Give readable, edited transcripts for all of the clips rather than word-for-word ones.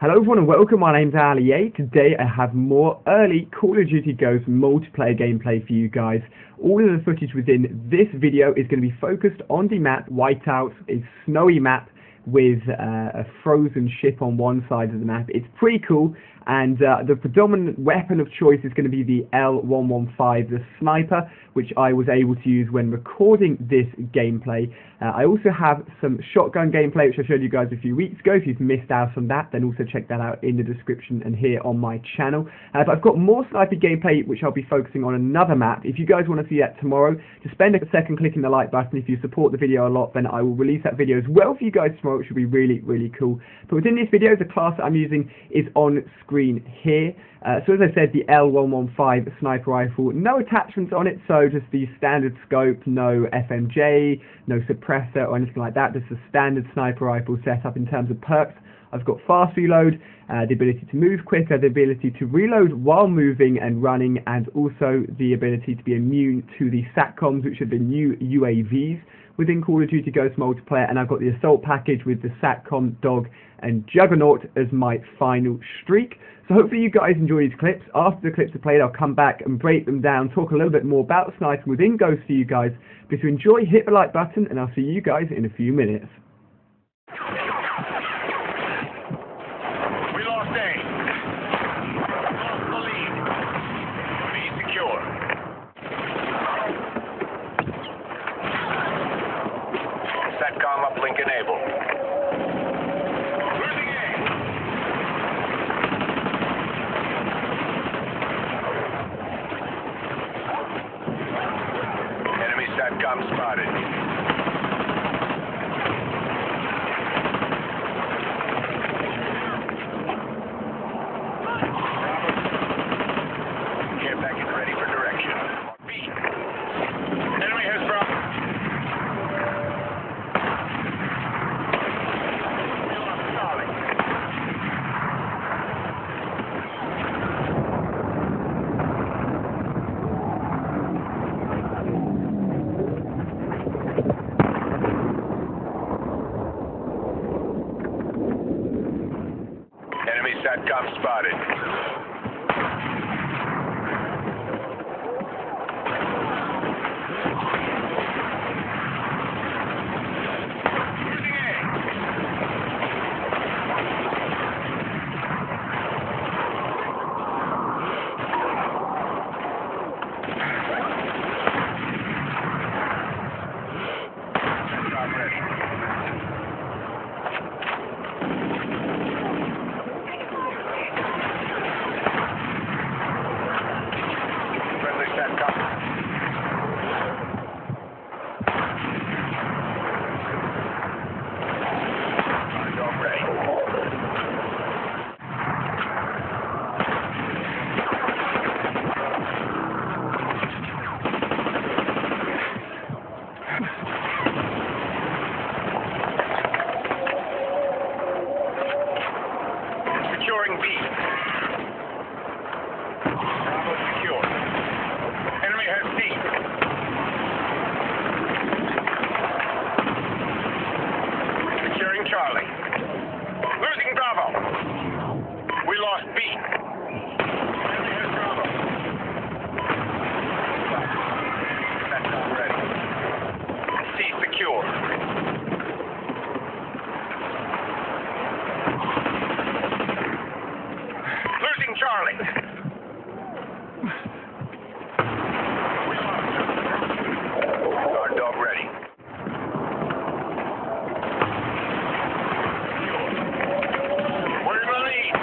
Hello everyone and welcome, my name's Ali. Today I have more early Call of Duty Ghosts multiplayer gameplay for you guys. All of the footage within this video is going to be focused on the map Whiteout, a snowy map with a frozen ship on one side of the map. It's pretty cool, and the predominant weapon of choice is going to be the L115, the sniper, which I was able to use when recording this gameplay. I also have some shotgun gameplay which I showed you guys a few weeks ago. If you've missed out on that, then also check that out in the description and here on my channel. But I've got more sniper gameplay which I'll be focusing on another map. If you guys want to see that tomorrow, just spend a second clicking the like button. If you support the video a lot, then I will release that video as well for you guys tomorrow, which will be really, really cool. But within this video, the class that I'm using is on screen here. So as I said, the L115 sniper rifle, no attachments on it, so just the standard scope, no FMJ, no suppressor or anything like that, just a standard sniper rifle setup. In terms of perks, I've got fast reload, the ability to move quicker, the ability to reload while moving and running, and also the ability to be immune to the SATCOMs, which are the new UAVs within Call of Duty Ghosts multiplayer. And I've got the assault package with the SATCOM, Dog and Juggernaut as my final streak. So hopefully you guys enjoy these clips. After the clips are played, I'll come back and break them down, talk a little bit more about sniping within Ghosts for you guys. But if you enjoy, hit the like button, and I'll see you guys in a few minutes. We lost A. Lost the lead. B secure. SATCOM uplink enabled. Losing A. Enemy SATCOM spotted. SATCOM spotted. Securing B. Bravo secure. Enemy has C. Securing Charlie. Losing Bravo. We lost B. Enemy has Bravo. That's not ready. C secure. Charlie. Our dog ready. We're in the lead.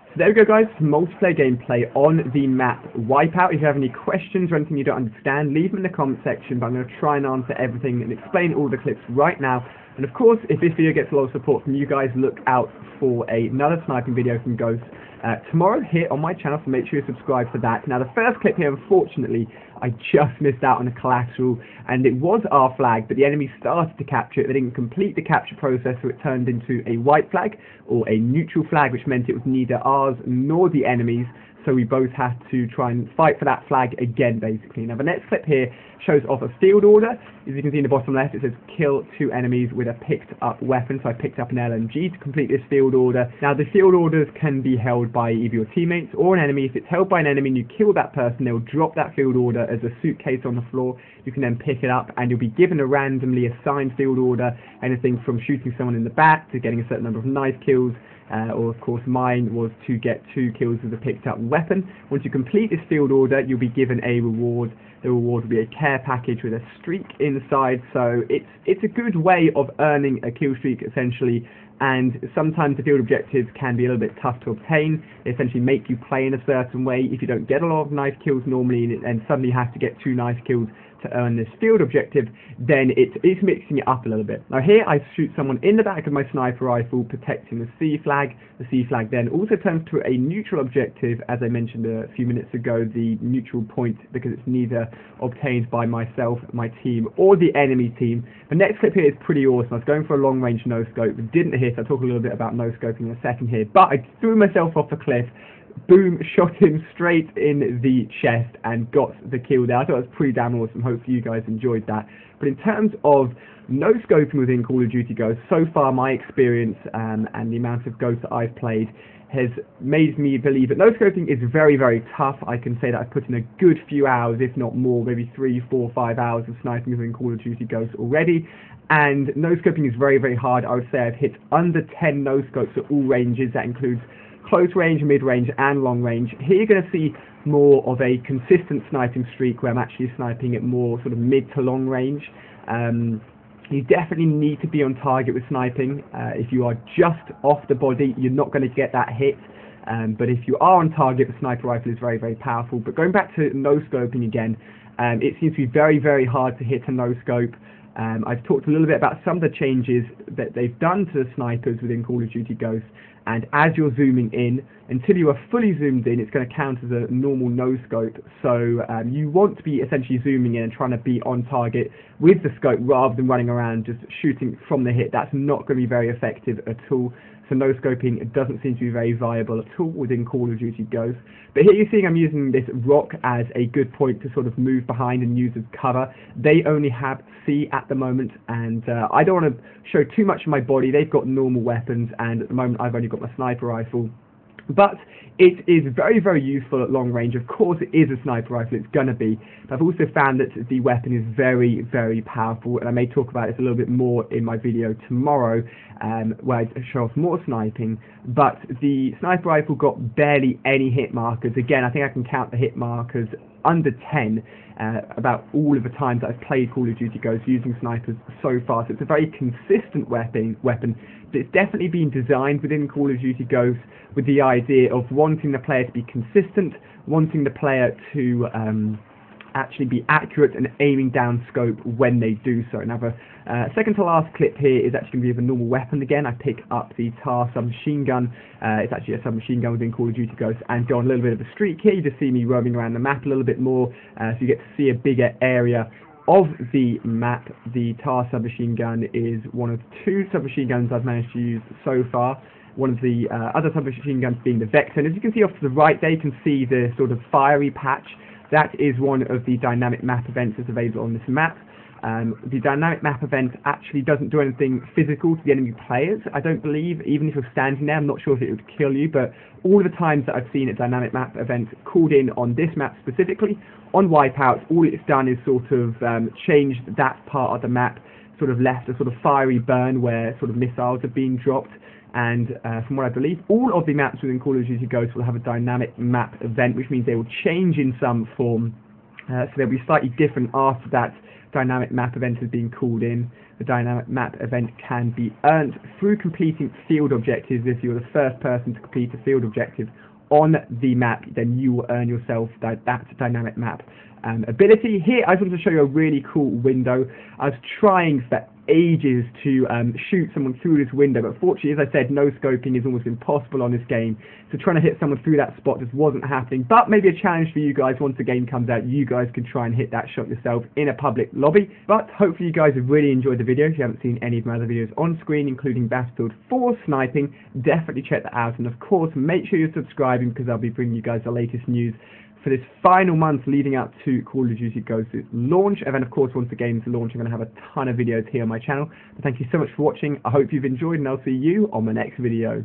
So there we go guys, multiplayer gameplay on the map Wipeout. If you have any questions or anything you don't understand, leave them in the comment section, but I'm going to try and answer everything and explain all the clips right now. And of course, if this video gets a lot of support from you guys, look out for another sniping video from Ghosts tomorrow here on my channel, so make sure you subscribe for that. Now the first clip here, unfortunately, I just missed out on a collateral, and it was our flag, but the enemy started to capture it. They didn't complete the capture process, so it turned into a white flag, or a neutral flag, which meant it was neither ours nor the enemy's. so we both have to try and fight for that flag again, basically. Now the next clip here shows off a field order. As you can see in the bottom left, it says kill 2 enemies with a picked up weapon, so I picked up an LMG to complete this field order. Now the field orders can be held by either your teammates or an enemy. If it's held by an enemy and you kill that person, they'll drop that field order as a suitcase on the floor. You can then pick it up and you'll be given a randomly assigned field order, anything from shooting someone in the back to getting a certain number of knife kills, or of course mine was to get 2 kills with a picked up weapon. Once you complete this field order, you'll be given a reward. The reward will be a care package with a streak inside, so it's a good way of earning a kill streak essentially. And sometimes the field objectives can be a little bit tough to obtain. They essentially make you play in a certain way. If you don't get a lot of knife kills normally and suddenly have to get 2 knife kills to earn this field objective, then it's mixing it up a little bit. Now here I shoot someone in the back of my sniper rifle, protecting the C flag. The C flag then also turns to a neutral objective, as I mentioned a few minutes ago, the neutral point, because it's neither obtained by myself, my team, or the enemy team. The next clip here is pretty awesome. I was going for a long range no scope, but didn't hit. I'll talk a little bit about no scoping in a second here, but I threw myself off a cliff. Boom, shot him straight in the chest and got the kill there. I thought it was pretty damn awesome. Hopefully you guys enjoyed that. But in terms of no scoping within Call of Duty Ghosts, so far my experience and the amount of Ghosts that I've played has made me believe that no scoping is very, very tough. I can say that I've put in a good few hours, if not more, maybe 3, 4, 5 hours of sniping within Call of Duty Ghosts already. And no scoping is very, very hard. I would say I've hit under 10 no scopes at all ranges. That includes close range, mid range and long range. Here you're going to see more of a consistent sniping streak where I'm actually sniping at more sort of mid to long range. You definitely need to be on target with sniping. If you are just off the body, you're not going to get that hit. But if you are on target, the sniper rifle is very, very powerful. But going back to no scoping again, it seems to be very, very hard to hit a no scope. I've talked a little bit about some of the changes that they've done to the snipers within Call of Duty Ghosts, and as you're zooming in, until you are fully zoomed in, it's going to count as a normal no scope. So you want to be essentially zooming in and trying to be on target with the scope rather than running around just shooting from the hip. That's not going to be very effective at all. So no scoping, it doesn't seem to be very viable at all within Call of Duty Ghosts. But here you're seeing I'm using this rock as a good point to sort of move behind and use as cover. They only have C at the moment, and I don't want to show too much of my body. They've got normal weapons, and at the moment I've only got my sniper rifle. But it is very, very useful at long range. Of course it is a sniper rifle, it's going to be. But I've also found that the weapon is very, very powerful, and I may talk about this a little bit more in my video tomorrow, where I show off more sniping. But the sniper rifle got barely any hit markers. Again, I think I can count the hit markers under 10 about all of the times that I've played Call of Duty Ghosts using snipers so far. So it's a very consistent weapon, but it's definitely been designed within Call of Duty Ghosts with the idea of wanting the player to be consistent, wanting the player to actually be accurate and aiming down scope when they do so. Now the second to last clip here is actually going to be of a normal weapon again. I pick up the TAR submachine gun. It's actually a submachine gun within Call of Duty Ghosts, and go on a little bit of a streak here. You just see me roaming around the map a little bit more, so you get to see a bigger area of the map. The TAR submachine gun is one of 2 submachine guns I've managed to use so far. One of the other submachine guns being the Vector. And as you can see off to the right there, you can see the sort of fiery patch. That is one of the dynamic map events that's available on this map. The dynamic map event actually doesn't do anything physical to the enemy players, I don't believe. Even if you're standing there, I'm not sure if it would kill you, but all of the times that I've seen a dynamic map event called in on this map specifically, on Wipeout, all it's done is sort of changed that part of the map, sort of left a sort of fiery burn where sort of missiles are being dropped. And from what I believe, all of the maps within Call of Duty Ghosts will have a dynamic map event, which means they will change in some form. So they'll be slightly different after that dynamic map event has been called in. The dynamic map event can be earned through completing field objectives. If you're the first person to complete a field objective on the map, then you will earn yourself that dynamic map ability. Here I just wanted to show you a really cool window. I was trying for ages to shoot someone through this window, but fortunately, as I said, no scoping is almost impossible on this game, so trying to hit someone through that spot just wasn't happening. But maybe a challenge for you guys. Once the game comes out, you guys can try and hit that shot yourself in a public lobby. But hopefully you guys have really enjoyed the video. If you haven't seen any of my other videos on screen, including Battlefield 4 sniping, definitely check that out, and of course make sure you're subscribing, because I'll be bringing you guys the latest news for this final month leading up to Call of Duty Ghosts launch. And then of course once the game's launched, I'm going to have a ton of videos here on my channel. But thank you so much for watching. I hope you've enjoyed, and I'll see you on the next video.